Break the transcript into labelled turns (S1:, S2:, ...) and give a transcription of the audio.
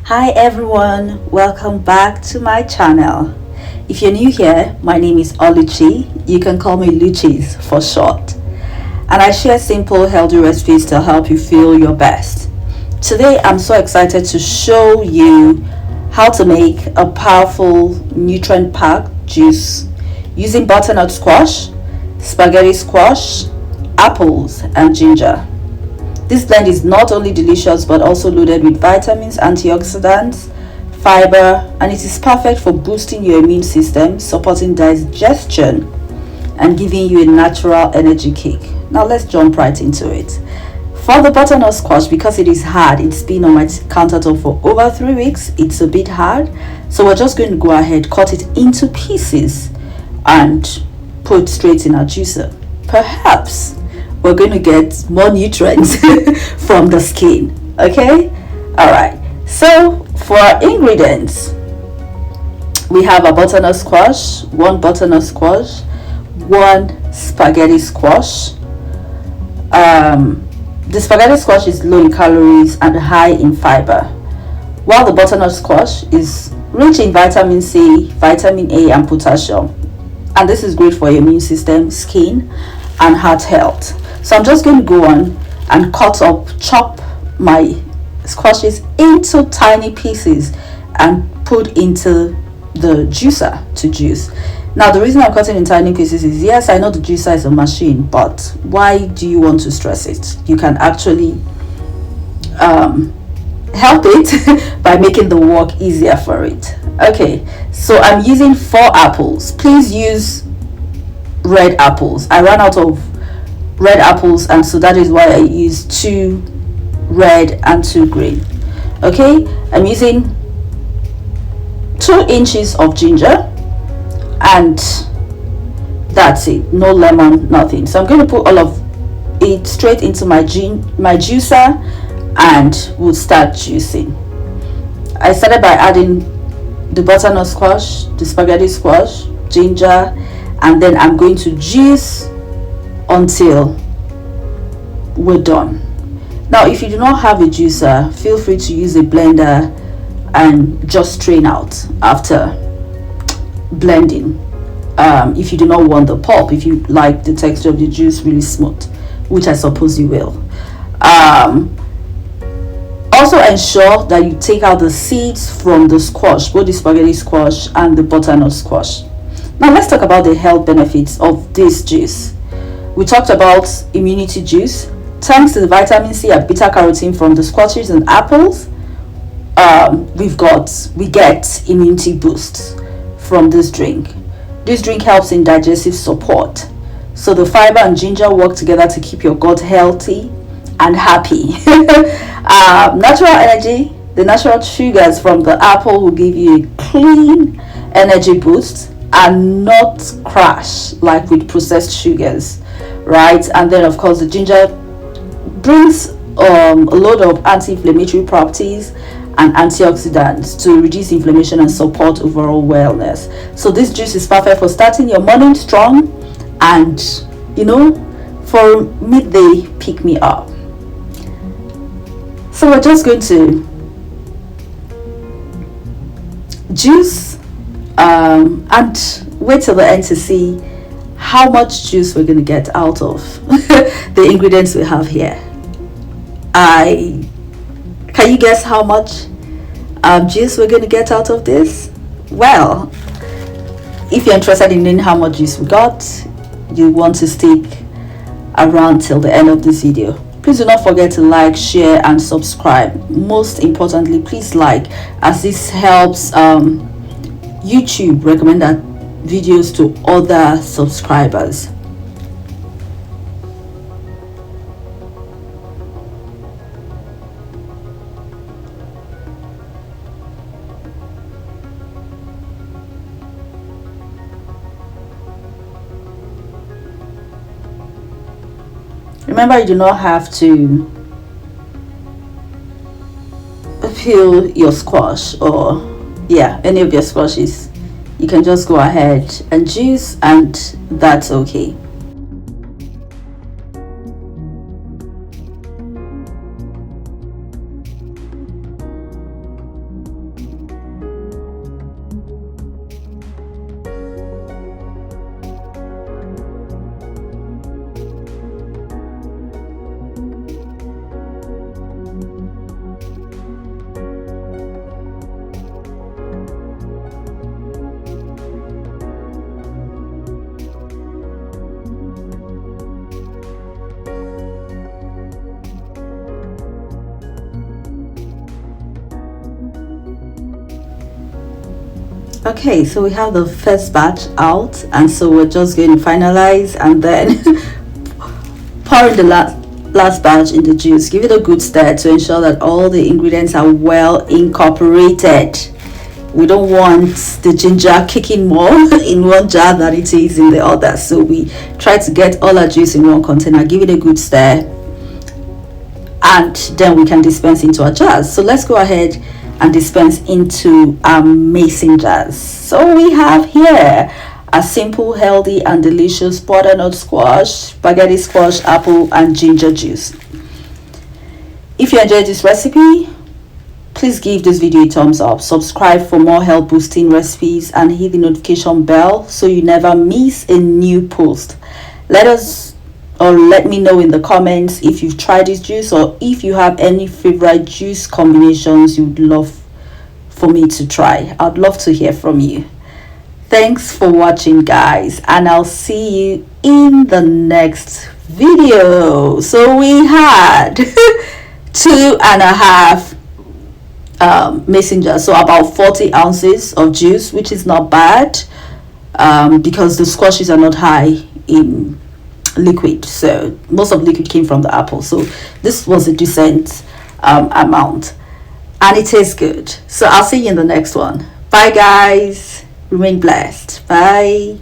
S1: Hi everyone, welcome back to my channel. If you're new here, my name is Oluchi. You can call me Luchis for short. And I share simple, healthy recipes to help you feel your best. Today, I'm so excited to show you how to make a powerful nutrient-packed juice using butternut squash, spaghetti squash, apples, and ginger. This blend is not only delicious but also loaded with vitamins, antioxidants, fiber, and it is perfect for boosting your immune system, supporting digestion, and giving you a natural energy kick. Now let's jump right into it. For the butternut squash, because it is hard, it's been on my countertop for over 3 weeks. It's a bit hard, so we're just going to go ahead, cut it into pieces, and put straight in our juicer. Perhaps we're going to get more nutrients from the skin. Okay, all right. So for our ingredients, we have a butternut squash, one butternut squash, one spaghetti squash. The spaghetti squash is low in calories and high in fiber, while the butternut squash is rich in vitamin C, vitamin A, and potassium. And this is great for your immune system, skin, and heart health. So I'm just going to go on and chop my squashes into tiny pieces and put into the juicer to juice. Now the reason I'm cutting in tiny pieces is, yes, I know the juicer is a machine, but why do you want to stress it? You can actually help it by making the work easier for it. Okay, so I'm using 4 apples. Please use red apples. I ran out of red apples, and so that is why I use 2 red and 2 green. Okay, I'm using 2 inches of ginger, and that's it. No lemon, nothing. So I'm going to put all of it straight into my juicer, and we'll start juicing. I started by adding the butternut squash, the spaghetti squash, ginger, and then I'm going to juice until we're done. Now if you do not have a juicer, feel free to use a blender and just strain out after blending. If you do not want the pulp, if you like the texture of the juice really smooth, which I suppose you will. Also ensure that you take out the seeds from the squash, both the spaghetti squash and the butternut squash. Now let's talk about the health benefits of this juice. We talked about immunity juice. Thanks to the vitamin C and beta carotene from the squashes and apples, we get immunity boosts from this drink. This drink helps in digestive support. So the fiber and ginger work together to keep your gut healthy and happy. Natural energy. The natural sugars from the apple will give you a clean energy boost and not crash like with processed sugars, right? And then of course the ginger brings a load of anti-inflammatory properties and antioxidants to reduce inflammation and support overall wellness. So this juice is perfect for starting your morning strong and, you know, for midday pick me up. So we're just going to juice and wait till the end to see how much juice we're going to get out of the ingredients we have here. Can you guess how much juice we're going to get out of this? Well, if you're interested in knowing how much juice we got, you want to stick around till the end of this video. Please do not forget to like, share, and subscribe. Most importantly, please like, as this helps YouTube recommend that videos to other subscribers. Remember, you do not have to peel your squash or any of your squashes. You can just go ahead and juice, and that's okay. Okay, so we have the first batch out, and so we're just going to finalize and then pour in the last batch in the juice. Give it a good stir to ensure that all the ingredients are well incorporated. We don't want the ginger kicking more in one jar than it is in the other, so we try to get all our juice in one container. Give it a good stir, and then we can dispense into our jars. So let's go ahead and dispense into our mason jars. So we have here a simple, healthy and delicious butternut squash, spaghetti squash, apple and ginger juice. If you enjoyed this recipe, please give this video a thumbs up, subscribe for more health boosting recipes, and hit the notification bell so you never miss a new post. Let me know in the comments if you've tried this juice, or if you have any favorite juice combinations you'd love for me to try. I'd love to hear from you. Thanks for watching, guys, and I'll see you in the next video. So we had 2.5 mason jars, so about 40 ounces of juice, which is not bad because the squashes are not high in liquid, so most of the liquid came from the apple, so this was a decent amount, and it tastes good. So I'll see you in the next one. Bye guys, remain blessed. Bye.